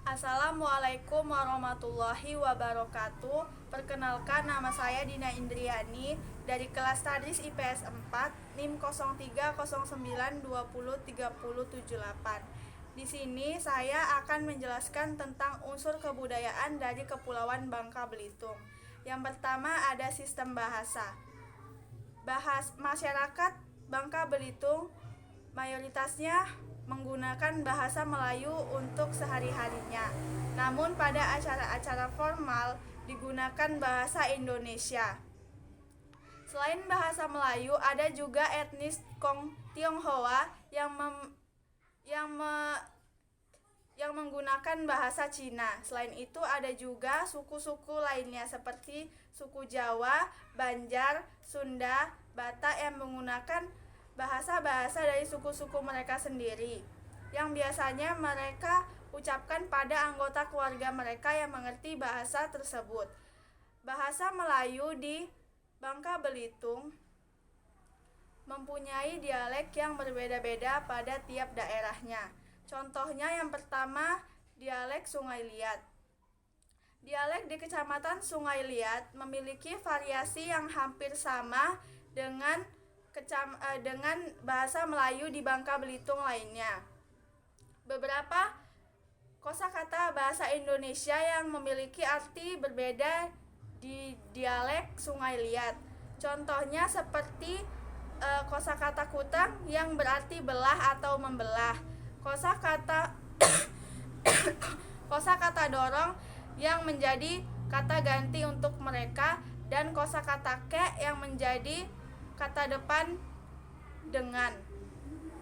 Assalamualaikum warahmatullahi wabarakatuh. Perkenalkan, nama saya Dina Indriani dari kelas Tadris IPS 4 NIM 0309203078. Di sini saya akan menjelaskan tentang unsur kebudayaan dari Kepulauan Bangka Belitung. Yang pertama ada sistem bahasa. Masyarakat Bangka Belitung mayoritasnya menggunakan bahasa Melayu untuk sehari-harinya. Namun pada acara-acara formal digunakan bahasa Indonesia. Selain bahasa Melayu, ada juga etnis Tionghoa yang menggunakan bahasa Cina. Selain itu ada juga suku-suku lainnya seperti suku Jawa, Banjar, Sunda, Batak yang menggunakan bahasa-bahasa dari suku-suku mereka sendiri yang biasanya mereka ucapkan pada anggota keluarga mereka yang mengerti bahasa tersebut. Bahasa Melayu di Bangka Belitung mempunyai dialek yang berbeda-beda pada tiap daerahnya. Contohnya yang pertama, dialek Sungai Liat. Dialek di Kecamatan Sungai Liat memiliki variasi yang hampir sama dengan bahasa Melayu di Bangka Belitung lainnya. Beberapa kosakata bahasa Indonesia yang memiliki arti berbeda di dialek Sungai Liat. Contohnya seperti kosakata kutang yang berarti belah atau membelah. Kosakata dorong yang menjadi kata ganti untuk mereka, dan kosakata kek yang menjadi kata depan dengan.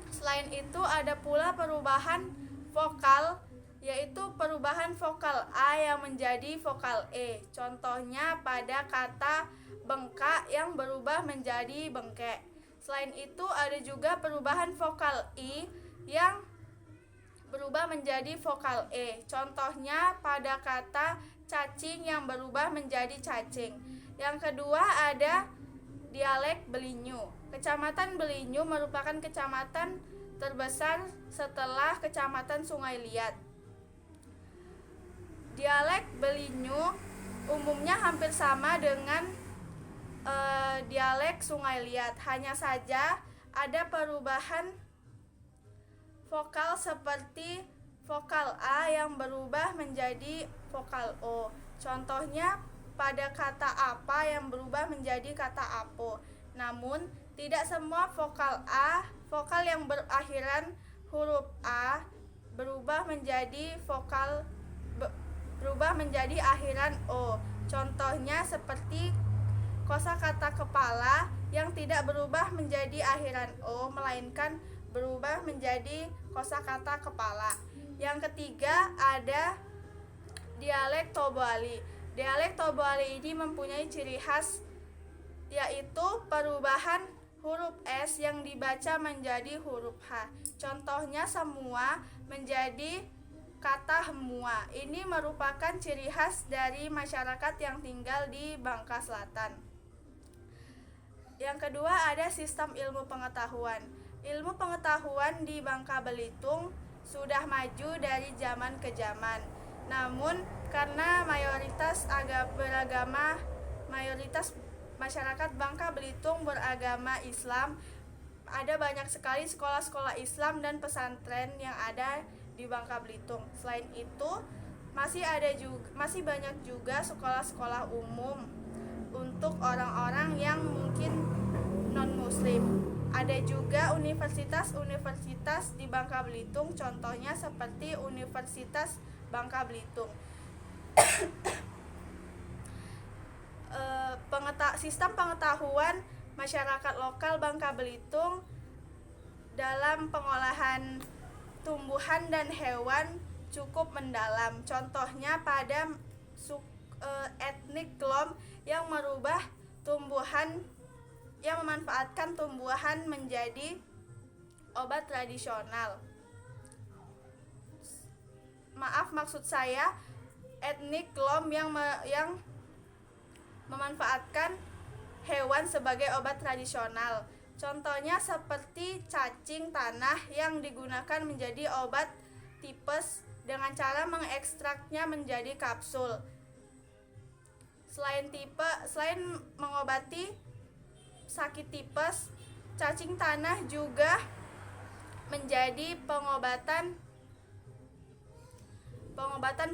Selain itu ada pula perubahan vokal, yaitu perubahan vokal A yang menjadi vokal E. Contohnya pada kata bengkak yang berubah menjadi bengkek. Selain itu ada juga perubahan vokal I yang berubah menjadi vokal E. Contohnya pada kata cacing yang berubah menjadi cacing. Yang kedua ada dialek Belinyu. Kecamatan Belinyu merupakan kecamatan terbesar setelah Kecamatan Sungai Liat. Dialek Belinyu umumnya hampir sama dengan dialek Sungai Liat. Hanya saja ada perubahan vokal seperti vokal A yang berubah menjadi vokal O. Contohnya pada kata apa yang berubah menjadi kata apo. Namun tidak semua vokal yang berakhiran huruf A berubah menjadi akhiran O. Contohnya seperti kosakata kepala yang tidak berubah menjadi akhiran O, melainkan berubah menjadi kosakata kepala. Yang ketiga ada dialek Tobuali. Dialek Tobuali ini mempunyai ciri khas, yaitu perubahan huruf S yang dibaca menjadi huruf H. Contohnya semua menjadi kata hemua. Ini merupakan ciri khas dari masyarakat yang tinggal di Bangka Selatan. Yang kedua ada sistem ilmu pengetahuan. Ilmu pengetahuan di Bangka Belitung sudah maju dari zaman ke zaman. Namun karena mayoritas masyarakat Bangka Belitung beragama Islam, ada banyak sekali sekolah-sekolah Islam dan pesantren yang ada di Bangka Belitung. Selain itu, masih banyak juga sekolah-sekolah umum untuk orang-orang yang mungkin non-muslim. Ada juga universitas-universitas di Bangka Belitung, contohnya seperti Universitas Bangka Belitung. Sistem pengetahuan masyarakat lokal Bangka Belitung dalam pengolahan tumbuhan dan hewan cukup mendalam. Contohnya pada etnik Klom yang memanfaatkan tumbuhan menjadi obat tradisional. Maksud saya etnik Klom yang memanfaatkan hewan sebagai obat tradisional. Contohnya seperti cacing tanah yang digunakan menjadi obat tipes dengan cara mengekstraknya menjadi kapsul. Selain mengobati sakit tipes, cacing tanah juga menjadi pengobatan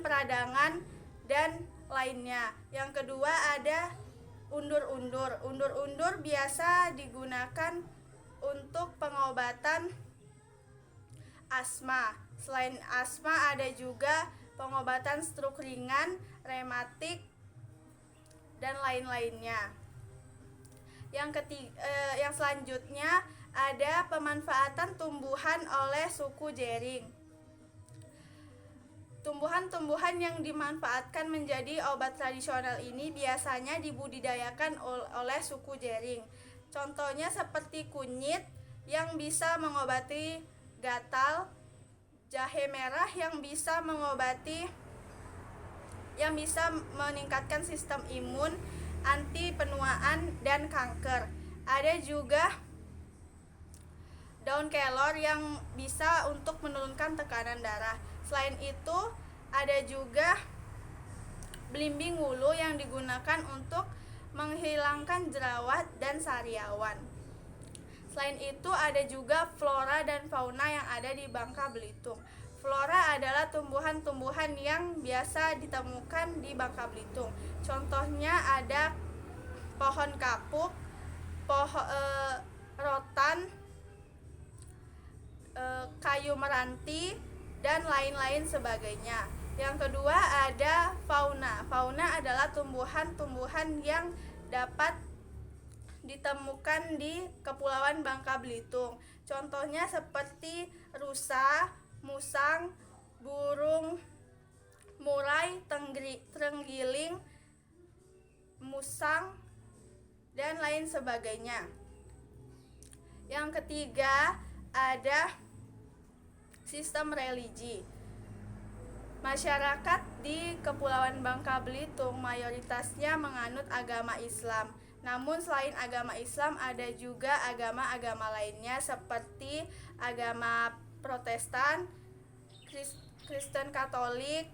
peradangan dan lainnya. Yang kedua ada undur-undur. Undur-undur biasa digunakan untuk pengobatan asma. Selain asma ada juga pengobatan stroke ringan, rematik, dan lain-lainnya. Yang selanjutnya ada pemanfaatan tumbuhan oleh suku Jering. Tumbuhan-tumbuhan yang dimanfaatkan menjadi obat tradisional ini biasanya dibudidayakan oleh suku Jering. Contohnya seperti kunyit yang bisa mengobati gatal, jahe merah yang bisa meningkatkan sistem imun, anti penuaan, dan kanker. Ada juga daun kelor yang bisa untuk menurunkan tekanan darah. Selain itu, ada juga belimbing wulu yang digunakan untuk menghilangkan jerawat dan sariawan. Selain itu, ada juga flora dan fauna yang ada di Bangka Belitung. Flora adalah tumbuhan-tumbuhan yang biasa ditemukan di Bangka Belitung. Contohnya ada pohon kapuk, rotan, kayu meranti, dan lain-lain sebagainya. Yang kedua ada fauna. Fauna adalah tumbuhan-tumbuhan yang dapat ditemukan di Kepulauan Bangka Belitung. Contohnya seperti rusa, musang, burung murai, terenggiling, musang, dan lain sebagainya. Yang ketiga ada sistem religi. Masyarakat di Kepulauan Bangka Belitung mayoritasnya menganut agama Islam. Namun selain agama Islam ada juga agama-agama lainnya seperti agama Protestan, Kristen Katolik,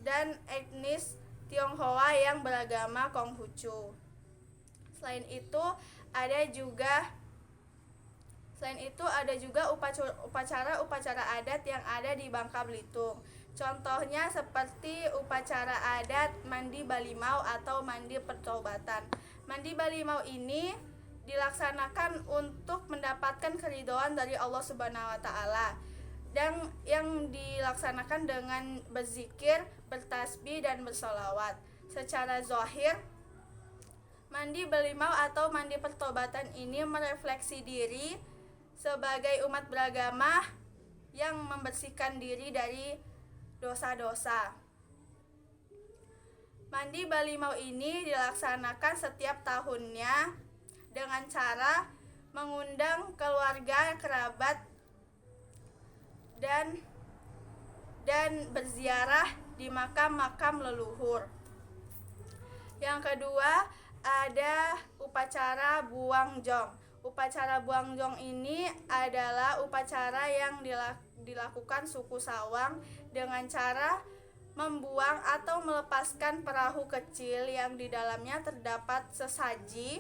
dan etnis Tionghoa yang beragama Konghucu. Selain itu ada juga upacara-upacara adat yang ada di Bangka Belitung. Contohnya seperti upacara adat mandi balimau atau mandi pertobatan. Mandi balimau ini dilaksanakan untuk mendapatkan keridhaan dari Allah Subhanahu wa taala. Dan yang dilaksanakan dengan berzikir, bertasbih, dan bersolawat. Secara zahir, mandi balimau atau mandi pertobatan ini merefleksi diri sebagai umat beragama yang membersihkan diri dari dosa-dosa. Mandi balimau ini dilaksanakan setiap tahunnya dengan cara mengundang keluarga, kerabat, dan berziarah di makam-makam leluhur. Yang kedua ada upacara buang jong. Upacara buang jong ini adalah upacara yang dilakukan suku Sawang dengan cara membuang atau melepaskan perahu kecil yang di dalamnya terdapat sesaji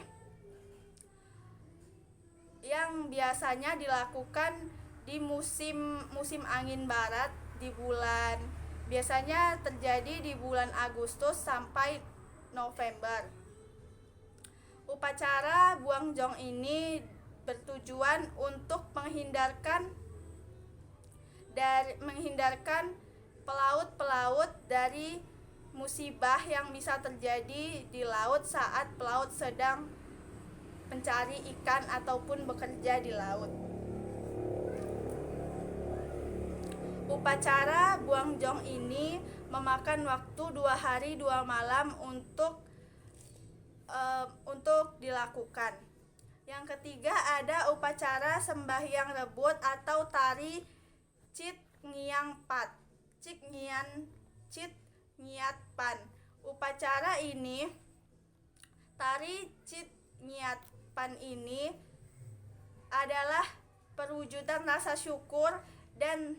yang biasanya dilakukan di musim angin barat biasanya terjadi di bulan Agustus sampai November. Upacara buang jong ini bertujuan untuk menghindarkan pelaut-pelaut dari musibah yang bisa terjadi di laut saat pelaut sedang mencari ikan ataupun bekerja di laut. Upacara buang jong ini memakan waktu 2 hari 2 malam untuk dilakukan. Yang ketiga ada upacara sembahyang rebut atau tari Cit Ngiang Ngiat Pan. Upacara ini, tari Cit Ngiat Pan ini adalah perwujudan rasa syukur dan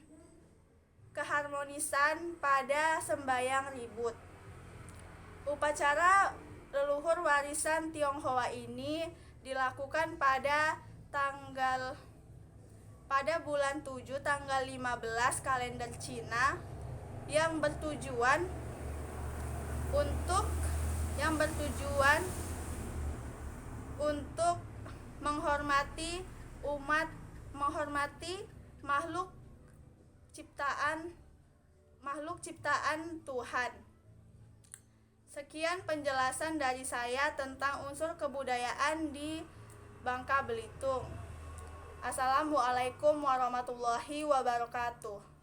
keharmonisan pada sembahyang ribut. Upacara leluhur warisan Tionghoa ini dilakukan pada bulan 7 tanggal 15 kalender Cina yang bertujuan untuk menghormati makhluk ciptaan Tuhan. Sekian penjelasan dari saya tentang unsur kebudayaan di Bangka Belitung. Assalamualaikum warahmatullahi wabarakatuh.